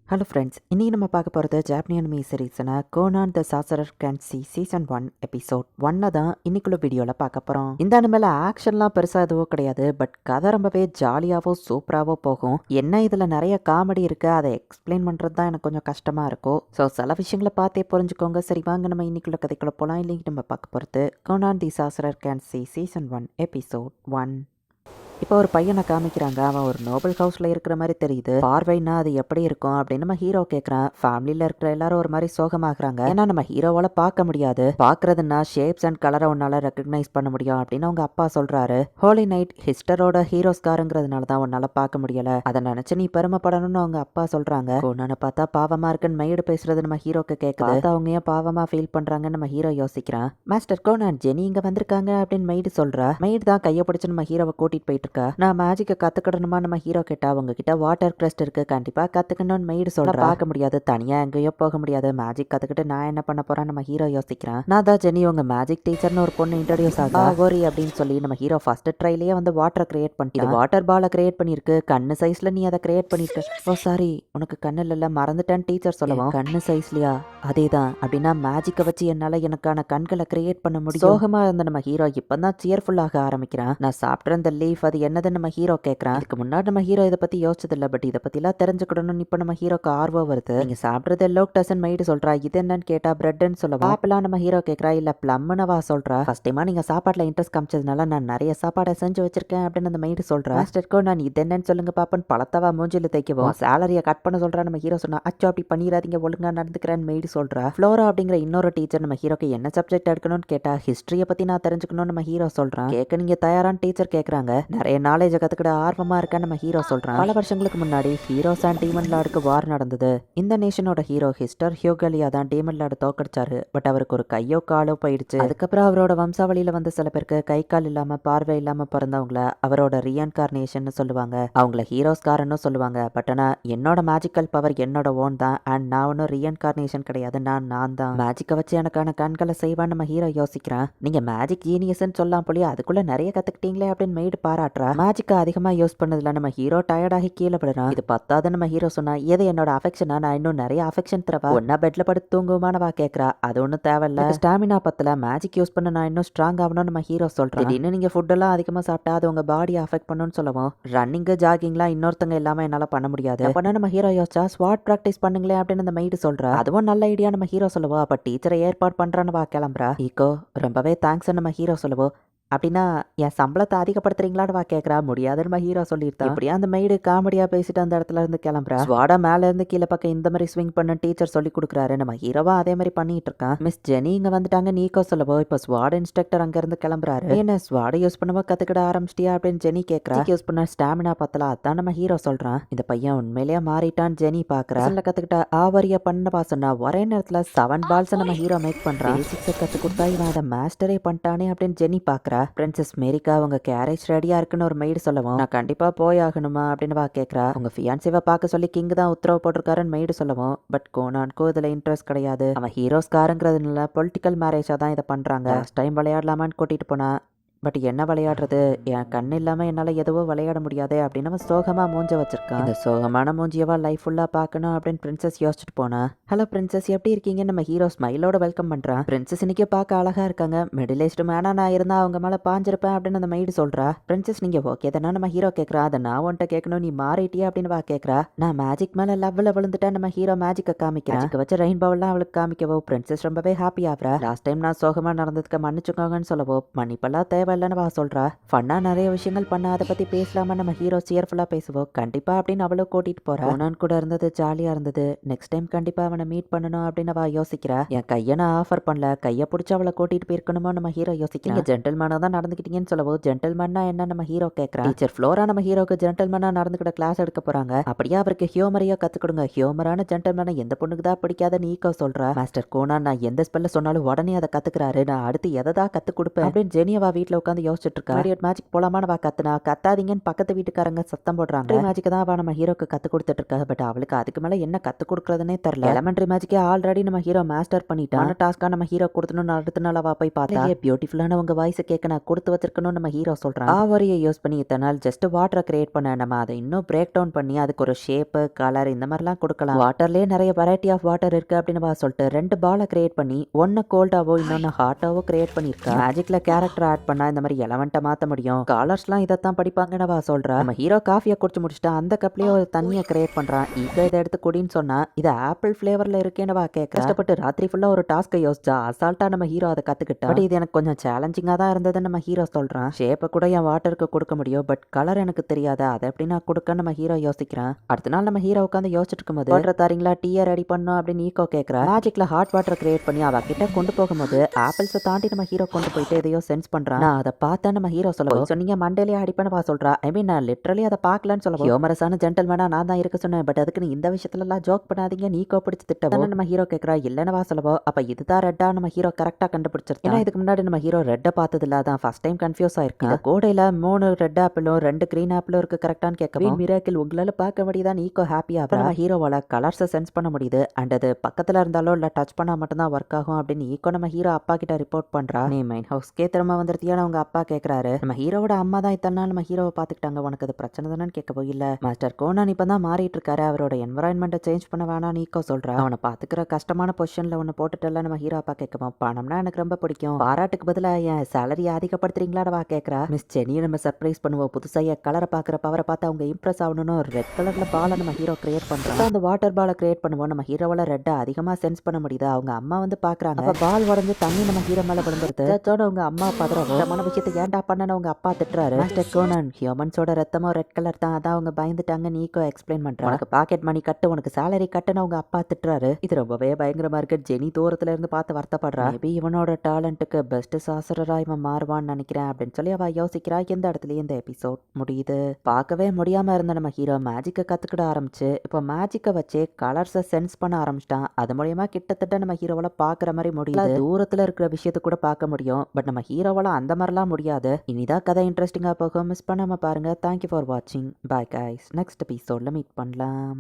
Hello friends, இன்னைக்கு நம்ம பார்க்க போகிறது ஜாப்பனி அனிமி சீரீஸான கோனான் த சாசரர் கேன் சி சீசன் 1 எபிசோட் 1 தான் இன்னைக்குள்ள வீடியோவில் பார்க்க போகிறோம். இந்த அனிமேல ஆக்ஷன்லாம் பெருசாக எதுவும் கிடையாது, பட் கதை ரொம்பவே ஜாலியாகவும் சூப்பராகவும் போகும். என்ன இதில் நிறைய காமெடி இருக்கு, அதை எக்ஸ்பிளைன் பண்ணுறது தான் எனக்கு கொஞ்சம் கஷ்டமாக இருக்கும். ஸோ சில விஷயங்களை பார்த்தே புரிஞ்சுக்கோங்க. சரி வாங்க நம்ம இன்னைக்குள்ள கதைக்குள்ள போகலாம். இல்லைங்க நம்ம பார்க்க போகிறது கோனான் தி சாசரர் கேன் சி சீசன் 1 எபிசோட் 1. இப்போ ஒரு பையனை காமிக்கிறாங்க. அவன் ஒரு நோபல் ஹவுஸ்ல இருக்கிற மாதிரி தெரியுது. பார்வைன்னா அது எப்படி இருக்கும் அப்படின்னு நம்ம ஹீரோ கேட்கறான். ஃபேமிலியில இருக்கிற எல்லாரும் ஒரு மாதிரி சோகமாகறாங்க. ஏன்னா நம்ம ஹீரோவால பார்க்க முடியாது. பாக்குறதுன்னா ஷேப்ஸ் அண்ட் கலரை உன்னால ரெக்கக்னைஸ் பண்ண முடியும் அப்படின்னு அவங்க அப்பா சொல்றாரு. ஹோலி நைட் ஹிஸ்டரோட ஹீரோஸ்காருங்கிறதுனால தான் உன்னால பார்க்க முடியல. அதை நினைச்சு நீ பெருமைப்படணும்னு அவங்க அப்பா சொல்றாங்க. கோனானை பார்த்தா பாவமா இருக்குன்னு மெய்டு பேசுறது நம்ம ஹீரோக்கு கேட்குது. அவங்க ஏன் பாவமா ஃபீல் பண்றாங்கன்னு நம்ம ஹீரோ யோசிக்கிறான். மாஸ்டர் கோனான், ஜெனி இங்க வந்திருக்காங்க அப்படின்னு மெய்டு சொல்றா. மெய்டு தான் கையை பிடிச்சு நம்ம ஹீரோவை கூட்டிட்டு போயிட்டு நான் மேஜிக்கை கத்துக்கணுமா நம்ம ஹீரோ கேட்டா. அவங்க கிட்ட வாட்டர் கிரஸ்ட் இருக்கு, கண்டிப்பா கத்துக்கணும்னு மெய்டு சொல்ற. பார்க்க முடியாது, தனியா எங்கேயோ போக முடியாது. மேஜிக் கத்துக்கிட்டு நான் என்ன பண்ண போறேன் நம்ம ஹீரோ யோசிக்கிறான். நான் தான் ஜெனி உங்க மேஜிக் டீச்சர்னு ஒரு பொண்ணு இன்ட்ரோடியூஸ் ஆகா கோரி அப்படின்னு சொல்லி நம்ம ஹீரோ ஃபர்ஸ்ட் ட்ரைலயே வந்து வாட்டர் கிரியேட் பண்ணிட்டு வாட்டர் பாலை கிரியேட் பண்ணிருக்கு. கண்ணு சைஸ்ல நீ அதை கிரியேட் பண்ணிருக்க. ஓ சாரி, உனக்கு கண்ணு இல்ல, மறந்துட்டேன்னு டீச்சர் சொல்லுவோம். கண்ணு சைஸ்லயா? அதேதான். அப்படின்னா மேஜிக்கை வச்சு என்னால எனக்கான கண்களை கிரியேட் பண்ண முடியும். சோகமா இருந்த நம்ம ஹீரோ இப்பதான் சியர்ஃபுல் ஆக ஆரம்பிக்கிறான். நான் சாப்பிட்ற இந்த லீஃப் அது என்னது நம்ம ஹீரோ கேட்கறான். இதுக்கு முன்னாடி நம்ம ஹீரோ இதை பத்தி யோசிச்சது இல்ல, பட் இதை பத்தி எல்லாம் தெரிஞ்சுக்கணும்னு இப்ப நம்ம ஹீரோக்கு ஆர்வம் வருது. நீங்க சாப்பிடுறது லோக்டசன் மெய்டு சொல்றா. இது என்னன்னு கேட்டா பிரெட்னு சொல்லுவா. ஆப்பிளா நம்ம ஹீரோ கேட்கறா. இல்ல பிளம்னவா சொல்றா. ஃபர்ஸ்ட் டைமா நீங்க சாப்பாட்டுல இன்ட்ரெஸ்ட் காமிச்சதுனால நான் நிறைய சாப்பாடை செஞ்சு வச்சிருக்கேன் அப்படின்னு அந்த மெய்டு சொல்றா. மாஸ்டர்க்கோ நான் இது என்னன்னு சொல்லுங்க பாப்பன் பழத்தவா மூஞ்சில தைக்கவும் சேலரியை கட் பண்ண சொல்றா. நம்ம ஹீரோ சொன்னா அச்சோ அப்படி பண்ணிடாதீங்க, ஒழுங்கா நடந்துக்கிறேன்னு மெய்டு சொல்றா. ஃப்ளோரா அப்படிங்கிற இன்னொரு டீச்சர் நம்ம ஹீரோக்கு என்ன சப்ஜெக்ட் எடுக்கணும்னு கேட்டா ஹிஸ்டரியை பத்தி நான் தெரிஞ்சுக்கணும்னு நம்ம ஹீரோ சொல்றான். கேட்க நீங்க தயாரான டீச்சர் கேட்கறாங்க. நிறைய நாலேஜை கத்துக்கிட ஆர்வமா இருக்க நம்ம ஹீரோ சொல்றான். பல வருஷங்களுக்கு முன்னாடி ஹீரோஸ் அண்ட் டீமன் லார்டுக்கு வார் நடந்தது. இந்த நேஷனோட ஹீரோ ஹிஸ்டர் ஹியூகலியா தான் டீமன் லார்டு தோக்கடிச்சாரு. பட் அவருக்கு ஒரு கையோ காலோ போயிடுச்சு. அதுக்கப்புறம் அவரோட வம்சாவளியில வந்து சில பேருக்கு கை கால் இல்லாம பார்வை இல்லாம பிறந்தவங்கள அவரோட ரீஎன்கார்னேஷன் சொல்லுவாங்க. அவங்கள ஹீரோஸ்காரன்னு சொல்லுவாங்க. பட் ஆனா என்னோட மேஜிக்கல் பவர் என்னோட ஓன் தான். அண்ட் நான் ஒன்னும் ரீஎன்கார்னேஷன் கிடையாது, நான் தான். மேஜிக்கை வச்சு எனக்கான கண்களை செய்வான்னு நம்ம ஹீரோ யோசிக்கிறான். நீங்க மேஜிக் ஜீனியஸ்ன்னு சொல்லலாம் போலியே, அதுக்குள்ள நிறைய கத்துக்கிட்டீங்களே அப்படின்னு மெய்டு பாராட்டுறா. மேஜிக்கை அதிகமா யூஸ் பண்ணதுல நம்ம ஹீரோ டயர்டாகி கீழே விடுறான். இது பத்தாது நம்ம ஹீரோ சொன்னா எது என்னோட அஃபெக்ஷனா, நான் இன்னும் நிறைய அஃபெக்ஷன் தரவா. ஒன்னா பெட்ல படுத்து தூங்குமானவா கேட்கறா. அது ஒன்றும் தேவையில்ல, ஸ்டாமினா பத்தல, மேஜிக் யூஸ் பண்ண நான் இன்னும் ஸ்ட்ராங் ஆகணும்னு நம்ம ஹீரோ சொல்றான். இன்னும் நீங்க ஃபுட் எல்லாம் அதிகமா சாப்பிட்டா அது உங்க பாடியை அஃபெக்ட் பண்ணுன்னு சொல்லவும் ரன்னிங் ஜாகிங்லாம் இன்னொருத்தங்க இல்லாம என்னால பண்ண முடியாது. அப்ப நம்ம ஹீரோ யோசிச்சா ஸ்வாட் பிராக்டிஸ் பண்ணுங்களேன் அப்படின்னு அந்த மெய்டு சொல்றா. அதுவும் நல்ல ஐடியா நம்ம ஹீரோ சொல்லுவோம். அப்ப டீச்சரை ஏற்பாடு பண்றான்னு வா கிளம்புறா. ஈகோ ரொம்பவே தேங்க்ஸ் நம்ம ஹீரோ சொல்லுவோம். அப்படின்னா என் சம்பளத்தை அதிகப்படுத்துறீங்களான்னு வா கேட்கறா. முடியாதுன்னு நம்ம ஹீரோ சொல்லியிருந்தா. இப்படியா அந்த மெய்டு காமெடியா பேசிட்டு அந்த இடத்துல இருந்து கிளம்புறா. ஸ்வாடா மேல இருந்து கீழே பக்கம் இந்த மாதிரி ஸ்விங் பண்ண டீச்சர் சொல்லி கொடுக்குறாரு. நம்ம ஹீரோவா அதே மாதிரி பண்ணிட்டு இருக்கான். மிஸ் ஜெனி இங்க வந்துட்டாங்க நீக்கோ சொல்லவோ. இப்ப ஸ்வாட் இன்ஸ்ட்ரக்டர் அங்க இருந்து கிளம்புறாரு. என்ன ஸ்வாட யூஸ் பண்ணவோ கத்துக்கிட ஆரம்பிச்சிட்டியா அப்படின்னு ஜெனி கேட்கறா. யூஸ் பண்ண ஸ்டாமினா பத்தல, அதான் நம்ம ஹீரோ சொல்றான். இந்த பையன் உண்மையிலேயே மாறிட்டான்னு ஜெனி பாக்குறா. கத்துக்கிட்ட ஆவரிய பண்ணவா சொன்னா ஒரே நேரத்துல 7 பால்ஸ் நம்ம ஹீரோ மேக் பண்றான். பேசிக்ஸை கத்து கொடுத்தா இவன் அதை மாஸ்டரே பண்ணிட்டானே அப்படின்னு ஜெனி பாக்குறா. பிரின்சஸ் மேரிகா உங்க கேரேஜ் ரெடியா இருக்குன்னு ஒரு மெய்டு சொல்லவும் நான் கண்டிப்பா போய் ஆகணுமா அப்படின்னு வா கேட்கறா. உங்க ஃபியான்சிவா பார்க்க சொல்லி கிங் தான் உத்தரவு போட்டிருக்காருன்னு மெய்டு சொல்லவும் பட் கோனான்கோ இதுல இன்ட்ரெஸ்ட் கிடையாது. அவன் ஹீரோஸ்காரங்கிறதுனால பொலிட்டிக்கல் மேரேஜா தான் இதை பண்றாங்க. லாஸ்ட் டைம் விளையாடலாமான்னு கூட்டிட்டு போனா பட் என்ன விளையாடுறது, என் கண் இல்லாம என்னால எதுவோ விளையாட முடியாதே அப்படின்னு அவன் சோகமா மூஞ்ச வச்சிருக்கான். இந்த சோகமான மூஞ்சியவா லைஃப் ஃபுல்லா பார்க்கணும் அப்படின்னு பிரின்சஸ் யோசிச்சுட்டு போனா. ஹலோ பிரின்சஸ் எப்படி இருக்கீங்க நம்ம ஹீரோ ஸ்மைலோட வெல்கம் பண்றான். பிரின்சஸ் இன்னைக்கு பார்க்க அழகா இருக்காங்க. மிடில் ஏஜ்ட் மேனா நான் இருந்தா அவங்க மேல பாஞ்சிருப்பேன் அப்படின்னு அந்த மெய்டு சொல்றா. பிரின்சஸ் நீங்க ஓகே தானே நம்ம ஹீரோ கேட்கறா. அதை நான் உன்ட்ட கேட்கணும், நீ மாறிட்டியா அப்படின்னு வா கேட்கறா. நான் மேஜிக் மேல லவ்ல விழுந்துட்டேன் நம்ம ஹீரோ மேஜிக்கை காமிக்கிறான். வச்ச ரெயின்போவெல்லாம் அவளுக்கு காமிக்கவோ பிரின்சஸ் ரொம்பவே ஹாப்பி ஆகுறா. லாஸ்ட் டைம் நான் சோகமா நடந்ததுக்கு மன்னிச்சுக்கோங்கன்னு சொல்லவோ மன்னிப்பெல்லாம் தேவை இல்லைன்னு வா சொல்றா. ஃபன்னா நிறைய விஷயங்கள் பண்ண அதை பத்தி பேசலாமா நம்ம ஹீரோ சியர்ஃபுல்லா பேசுவோம். கண்டிப்பா அப்படின்னு அவளும் கூட்டிட்டு போறா. கோனான் கூட இருந்தது ஜாலியா இருந்தது. நெக்ஸ்ட் டைம் கண்டிப்பா அவனை மீட் பண்ணணும் அப்படின்னு அவ யோசிக்கிறா. என் கையை நான் ஆஃபர் பண்ணல, கையை பிடிச்சி அவளை கூட்டிட்டு போயிருக்கணுமோ நம்ம ஹீரோ யோசிக்கிறீங்க. ஜென்டல்மேனா தான் நடந்துக்கிட்டீங்கன்னு சொல்லவும் ஜென்டல்மேனா என்ன நம்ம ஹீரோ கேட்கறா. டீச்சர் ஃப்ளோரா நம்ம ஹீரோக்கு ஜென்டல்மேனா நடந்துக்கிட்ட கிளாஸ் எடுக்க போறாங்க. அப்படியே அவருக்கு ஹியூமரையோ கத்து கொடுங்க. ஹியூமரான ஜென்டல்மேனா எந்த பொண்ணுக்கு தான் பிடிக்காத நீக்கோ சொல்றா. மாஸ்டர் கோனான் நான் எந்த ஸ்பெல்ல சொன்னாலும் உடனே அதை கத்துக்கிறாரு. நான் அடுத்து எதை தான் கத்து கொடுப்பேன் அப்படின்னு ஜெனியவா வீட்டுல உட்காந்து யோசிச்சுட்டு இருக்கா. மேரியட் மேஜிக் போலாமா அவ கத்துனா, கத்தாதீங்கன்னு பக்கத்து வீட்டுக்காரங்க சத்தம் போடுறாங்க. மேஜிக் தான் அவ நம்ம ஹீரோக்கு கத்து கொடுத்துட்டு இருக்கா. பட் அவளுக்கு அதுக்கு மேல என்ன கத்து கொடுக்கறதுனே தெரியல. எலமெண்ட்ரி மேஜிக்கே ஆல்ரெடி நம்ம ஹீரோ மாஸ்டர் பண்ணிட்டான். டாஸ்கா நம்ம ஹீரோ கொடுத்தணும். அடுத்த நாள் அவ போய் பார்த்தா பியூட்டிஃபுல்லான உங்க வாய்ஸ் கேட்க நான் கொடுத்து வச்சிருக்கணும் நம்ம ஹீரோ சொல்றான். ஆவரியை யூஸ் பண்ணி இத்தனை நாள் ஜஸ்ட் வாட்டரை கிரியேட் பண்ண நம்ம அதை இன்னும் பிரேக் டவுன் பண்ணி அதுக்கு ஒரு ஷேப்பு கலர் இந்த மாதிரிலாம் கொடுக்கலாம். வாட்டர்லயே நிறைய வெரைட்டி ஆஃப் வாட்டர் இருக்கு அப்படின்னு சொல்லிட்டு 2 பாலை கிரியேட் பண்ணி ஒன்னு கோல்டாவோ இன்னொன்னு ஹாட்டாவோ கிரியேட் பண்ணிருக்கா. மேஜிக்ல கேரக்டர் ஆட் பண்ணா இந்த மாதிரி எலமெண்ட்டை மாத்த முடியும். காலர்ஸ்லாம் இதைத்தான் படிப்பாங்கன்னு சொல்றா. நம்ம ஹீரோ காஃபியை குடிச்சு முடிச்சுட்டு அந்த கப்லயே ஒரு தண்ணியை கிரியேட் பண்றான். இதை எடுத்து குடின்னு சொன்னா இது ஆப்பிள் ஃபிளேவர்ல இருக்கேன்னு கேட்க கஷ்டப்பட்டு ராத்திரி ஃபுல்லா ஒரு டாஸ்கை யோசிச்சா அசால்ட்டா நம்ம ஹீரோ அதை கத்துக்கிட்டா. பட் இது எனக்கு கொஞ்சம் சேலஞ்சிங்கா தான் இருந்ததுன்னு நம்ம ஹீரோ சொல்றான். ஷேப்பை கூட என் வாட்டருக்கு கொடுக்க முடியும், பட் கலர் எனக்கு தெரியாதா, அதை எப்படி நான் கொடுக்க நம்ம ஹீரோ யோசிக்கிறான். அடுத்த நாள் நம்ம ஹீரோ உட்காந்து யோசிச்சுட்டு இருக்கும்போது வாட்டர் தாரீங்களா டீயை ரெடி பண்ணும் அப்படின்னு ஈகோ கேட்கறா. மேஜிக்ல ஹாட் வாட்டர் கிரியேட் பண்ணி அவ கிட்ட கொண்டு போகும்போது ஆப்பிள்ஸை தாண்டி நம்ம ஹீரோ கொண்டு போயிட்டு எதையோ சென்ஸ் பண்றான். நான் அதை பார்த்தா நம்ம ஹீரோ சொல்லுவோம் சொன்னீங்க மண்டேலியா அடிப்பேன்னு சொல்றா. ஐ மீன் நான் லிட்டரலி அதை பார்க்கலன்னு சொல்லுவோம். ஹியூமரஸான ஜென்டல்மேனா நான் தான் இருக்க சொன்னேன், பட் அதுக்கு இந்த விஷயத்துல எல்லாம் ஜோக் பண்ணாதீங்க நீக்கோ பிடிச்சு திட்டவும் நம்ம ஹீரோ கேட்கறா. இல்லன்னு சொல்லுவோம். அப்ப இதுதான் ரெட்டா நம்ம ஹீரோ கரெக்டா கண்டுபிடிச்சிருக்கா. ஏன்னா இதுக்கு முன்னாடி நம்ம ஹீரோ ரெட்டை பார்த்தது இல்லாதான் ஃபர்ஸ்ட் டைம் கன்ஃபியூஸ் ஆயிருக்கா. கோடையில 3 ரெட் ஆப்பிளும் 2 கிரீன் ஆப்பிளும் இருக்கு கரெக்டான்னு கேட்கவும் மிராக்கிள் உங்களால பார்க்க முடியுதான் ஈகோ ஹாப்பியா. நம்ம ஹீரோவால கலர்ஸை சென்ஸ் பண்ண முடியுது அண்ட் அது பக்கத்துல இருந்தாலும் இல்ல டச் பண்ணா மட்டும்தான் ஒர்க் ஆகும் அப்படின்னு ஈகோ நம்ம ஹீரோ அப்பா கிட்ட ரிப்போர்ட் பண்றா. நீ மைன் ஹவுஸ்க்கே திரும்ப வந்துருத்தியான அவங்க அப்பா கேட்கறாரு. நம்ம ஹீரோவோட அம்மா தான் இத்தனை நாள் நம்ம ஹீரோவை பாத்துக்கிட்டாங்க, உனக்கு அது பிரச்சனை தானே கேட்கவோ இல்ல மாஸ்டர் கோனான் இப்பதான் மாறிட்டு இருக்காரு, அவரோட என்வரான்மெண்ட்டை சேஞ்ச் பண்ண வேணாம் ஈகோ சொல்றா. அவனை பாத்துக்கிற கஷ்டமான பொசிஷன்ல ஒன்னு போட்டுட்டு நம்ம ஹீரோ அப்பா கேட்கவும் பணம்னா எனக்கு ரொம்ப பிடிக்கும், பாராட்டுக்கு பதிலா என் சேலரி அதிகப்படுத்துறீங்களா கேட்கறா. மிஸ் சென்னியை நம்ம சர்ப்ரைஸ் பண்ணுவோம், புதுசா கலரை பாக்குற பவரை பார்த்து அவங்க இம்ப்ரெஸ் ஆகணும்னு ரெட் கலர்ல பாலை நம்ம ஹீரோ கிரியேட் பண்றோம். அந்த வாட்டர் பாலை கிரியேட் பண்ணுவோம். நம்ம ஹீரோவால ரெட்டை அதிகமா சென்ஸ் பண்ண முடியுது. அவங்க அம்மா வந்து பாக்குறாங்க. பால் உடஞ்சு தண்ணி நம்ம ஹீரோ மேல விழுந்துருது. அவங்க அம்மா பதறமான விஷயத்தை ஏன்டா பண்ணனு அவங்க அப்பா திட்டுறாரு. மாஸ்டர் கோனான் ஹியூமன்ஸோட ரத்தமோ ரெட் கலர் தான், அதான் அவங்க பயந்துட்டாங்க நீக்கோ எக்ஸ்பிளைன் பண்றாங்க. உனக்கு பாக்கெட் மணி கட்டு, உனக்கு சேலரி கட்டுன்னு அவங்க அப்பா திட்டுறாரு. இது ரொம்பவே பயங்கரமா இருக்கு. ஜெனி தூரத்துல இருந்து பார்த்து வருத்தப்படுறா. மேபி இவனோட டேலண்ட்டுக்கு பெஸ்ட் சாசரரா இவன் மாறுவான்னு நினைக்கிறேன் அப்படின்னு சொல்லி அவ யோசிக்கிறா. எந்த இடத்துலயும் இந்த எபிசோட் முடியுது. பார்க்கவே முடியாம இருந்த நம்ம ஹீரோ மேஜிக்கை கத்துக்கிட ஆரம்பிச்சு இப்போ மேஜிக்கை வச்சு கலர்ஸை சென்ஸ் பண்ண ஆரம்பிச்சிட்டான். அது மூலியமா கிட்டத்தட்ட நம்ம ஹீரோவால பாக்குற மாதிரி முடியல. தூரத்துல இருக்கிற விஷயத்த கூட பார்க்க முடியும், பட் நம்ம ஹீரோவால அந்த மாதிரிலாம் முடியாது. இனிதான் கதை இன்ட்ரெஸ்டிங்கா போகும். மிஸ் பண்ணாம பாருங்க. தேங்க்யூ ஃபார் வாட்சிங். Bye guys. நெக்ஸ்ட் எபிசோட்ல மீட் பண்ணலாம்.